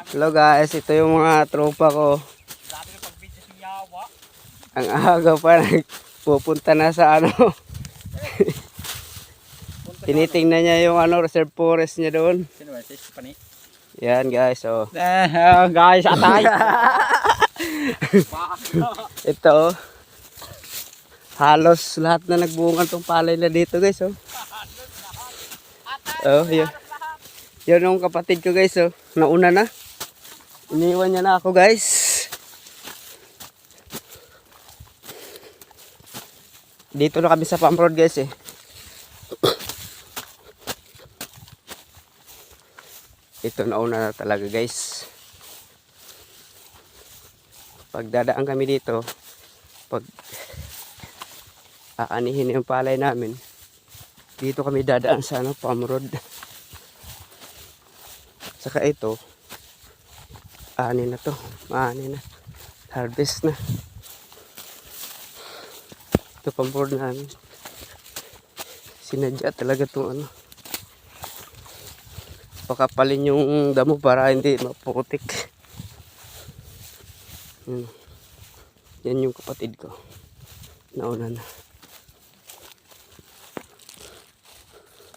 Hello guys, ito yung mga tropa ko. Ang aga pa pupunta na sa ano. Tinitingnan niya yung ano, reserve forest niya doon. Yan guys, oh. Guys, atay. Ito, halos lahat na nagbunga tong palay na dito guys, oh. Oh, yun. Yun yung kapatid ko guys, oh. Nauna na. Iniwan niya na ako guys. Dito na kami sa farm road guys eh. Ito nauna na talaga guys. Pag dadaan kami dito, pag aanihin yung palay namin, dito kami dadaan sa ano, farm road. Saka ito, ani na to, maani na, harvest na. Ito farm road namin. Sinadya talaga itong ano, pakapalin yung damo para hindi maputik. Yan yung kapatid ko, nauna na.